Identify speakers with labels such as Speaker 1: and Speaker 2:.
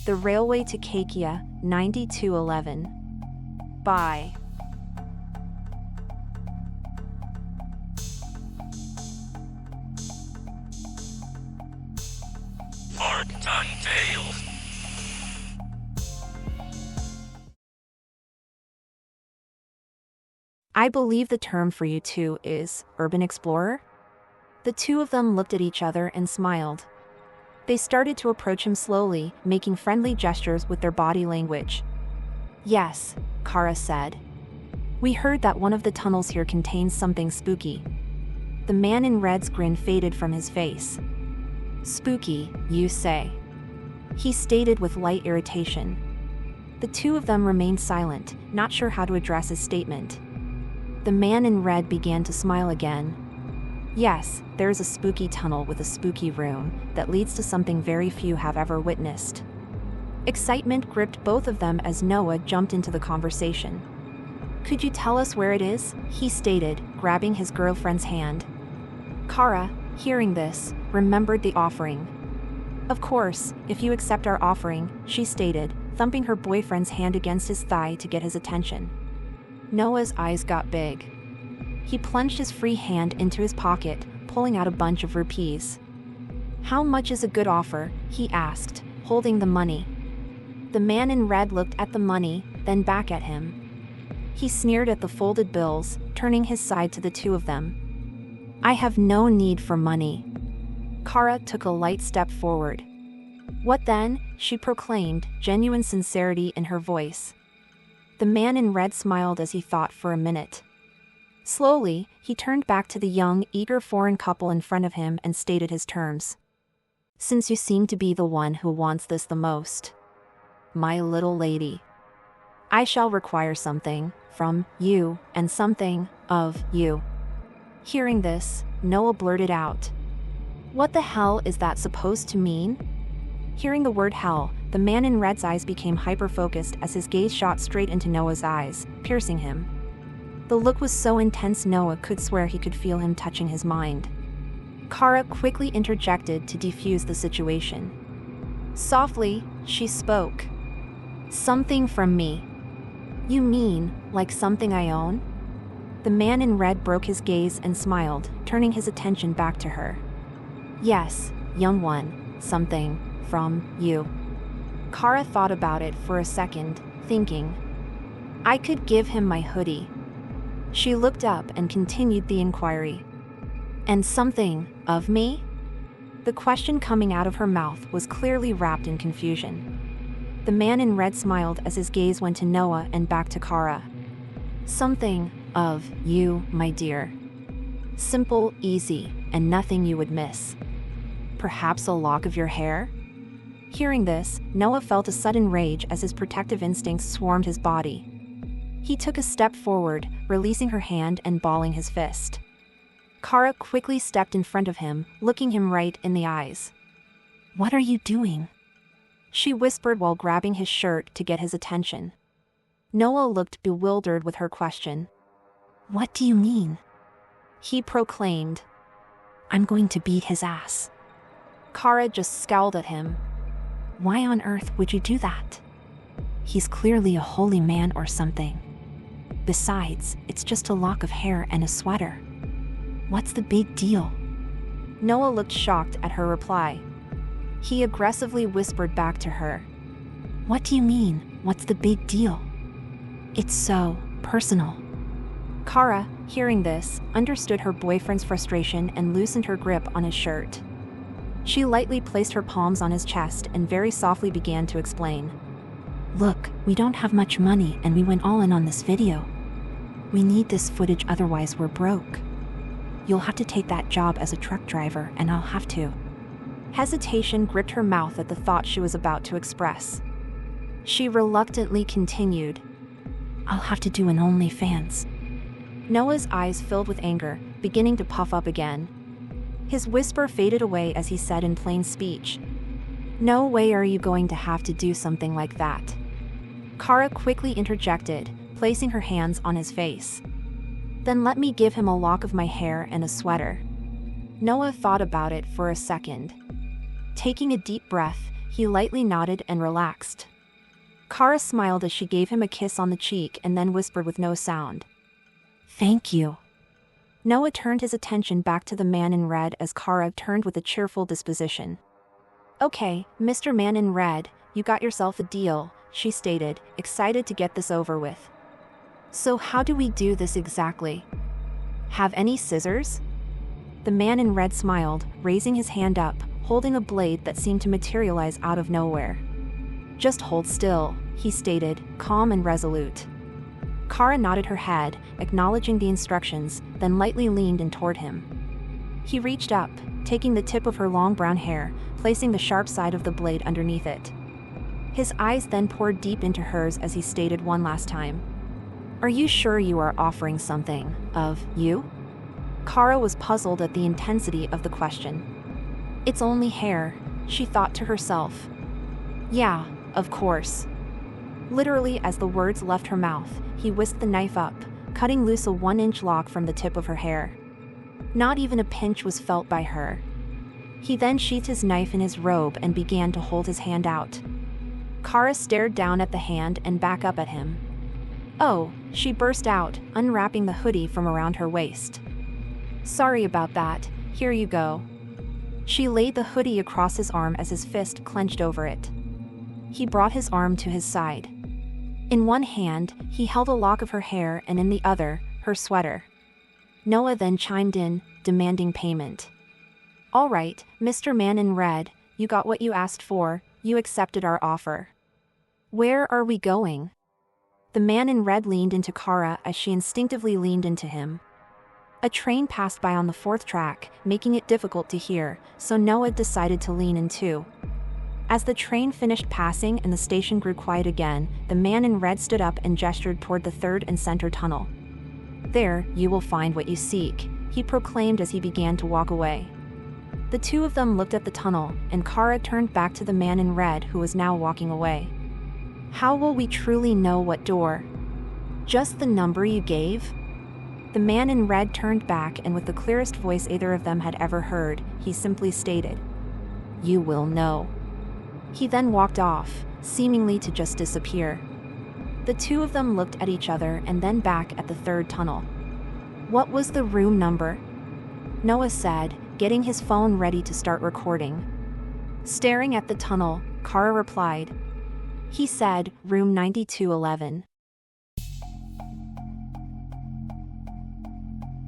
Speaker 1: The Railway to Kakia, 9211. By
Speaker 2: Part-time Tales.
Speaker 1: I believe the term for you two is urban explorer? The two of them looked at each other and smiled. They started to approach him slowly, making friendly gestures with their body language. Yes, Cara said. We heard that one of the tunnels here contains something spooky. The man in red's grin faded from his face. Spooky, you say? He stated with light irritation. The two of them remained silent, not sure how to address his statement. The man in red began to smile again. Yes, there is a spooky tunnel with a spooky room that leads to something very few have ever witnessed. Excitement gripped both of them as Noah jumped into the conversation. Could you tell us where it is? He stated, grabbing his girlfriend's hand. Cara, hearing this, remembered the offering. Of course, if you accept our offering, she stated, thumping her boyfriend's hand against his thigh to get his attention. Noah's eyes got big. He plunged his free hand into his pocket, pulling out a bunch of rupees. How much is a good offer? He asked, holding the money. The man in red looked at the money, then back at him. He sneered at the folded bills, turning his side to the two of them. I have no need for money. Cara took a light step forward. What then? She proclaimed, genuine sincerity in her voice. The man in red smiled as he thought for a minute. Slowly, he turned back to the young, eager foreign couple in front of him and stated his terms. Since you seem to be the one who wants this the most, my little lady, I shall require something from you and something of you. Hearing this, Noah blurted out. What the hell is that supposed to mean? Hearing the word hell, the man in red's eyes became hyper-focused as his gaze shot straight into Noah's eyes, piercing him. The look was so intense Noah could swear he could feel him touching his mind. Cara quickly interjected to defuse the situation. Softly, she spoke. Something from me. You mean, like something I own? The man in red broke his gaze and smiled, turning his attention back to her. Yes, young one, something from you. Cara thought about it for a second, thinking, I could give him my hoodie. She looked up and continued the inquiry. And something of me? The question coming out of her mouth was clearly wrapped in confusion. The man in red smiled as his gaze went to Noah and back to Cara. Something of you, my dear. Simple, easy, and nothing you would miss. Perhaps a lock of your hair? Hearing this, Noah felt a sudden rage as his protective instincts swarmed his body. He took a step forward, releasing her hand and balling his fist. Cara quickly stepped in front of him, looking him right in the eyes. What are you doing? She whispered while grabbing his shirt to get his attention. Noah looked bewildered with her question. What do you mean? He proclaimed. I'm going to beat his ass. Cara just scowled at him. Why on earth would you do that? He's clearly a holy man or something. Besides, it's just a lock of hair and a sweater. What's the big deal? Noah looked shocked at her reply. He aggressively whispered back to her. What do you mean, what's the big deal? It's so personal. Cara, hearing this, understood her boyfriend's frustration and loosened her grip on his shirt. She lightly placed her palms on his chest and very softly began to explain. Look, we don't have much money and we went all in on this video. We need this footage, otherwise we're broke. You'll have to take that job as a truck driver and I'll have to. Hesitation gripped her mouth at the thought she was about to express. She reluctantly continued. I'll have to do an OnlyFans. Noah's eyes filled with anger, beginning to puff up again. His whisper faded away as he said in plain speech. No way are you going to have to do something like that. Cara quickly interjected, placing her hands on his face. Then let me give him a lock of my hair and a sweater. Noah thought about it for a second. Taking a deep breath, He lightly nodded and relaxed. Cara smiled as she gave him a kiss on the cheek and then whispered with no sound, "Thank you." Noah turned his attention back to the man in red as Cara turned with a cheerful disposition. "Okay, Mr. Man in Red, you got yourself a deal," she stated, excited to get this over with. "So how do we do this exactly? Have any scissors?" The man in red smiled, raising his hand up, holding a blade that seemed to materialize out of nowhere. "Just hold still," he stated, calm and resolute. Cara nodded her head, acknowledging the instructions, then lightly leaned in toward him. He reached up, taking the tip of her long brown hair, placing the sharp side of the blade underneath it. His eyes then poured deep into hers as he stated one last time, "Are you sure you are offering something of you?" Cara was puzzled at the intensity of the question. "It's only hair," she thought to herself. "Yeah, of course." Literally as the words left her mouth, he whisked the knife up, cutting loose a 1-inch lock from the tip of her hair. Not even a pinch was felt by her. He then sheathed his knife in his robe and began to hold his hand out. Cara stared down at the hand and back up at him. "Oh," she burst out, unwrapping the hoodie from around her waist. "Sorry about that, here you go." She laid the hoodie across his arm as his fist clenched over it. He brought his arm to his side. In one hand, he held a lock of her hair and in the other, her sweater. Noah then chimed in, demanding payment. "All right, Mr. Man in Red, you got what you asked for, you accepted our offer. Where are we going?" The man in red leaned into Cara as she instinctively leaned into him. A train passed by on the 4th track, making it difficult to hear, so Noah decided to lean in too. As the train finished passing and the station grew quiet again, the man in red stood up and gestured toward the 3rd and center tunnel. "There, you will find what you seek," he proclaimed as he began to walk away. The two of them looked at the tunnel, and Cara turned back to the man in red who was now walking away. "How will we truly know what door? Just the number you gave?" The man in red turned back and with the clearest voice either of them had ever heard, he simply stated, "You will know." He then walked off, seemingly to just disappear. The two of them looked at each other and then back at the 3rd tunnel. "What was the room number?" Noah said, getting his phone ready to start recording. Staring at the tunnel, Cara replied. "He said, room 9211.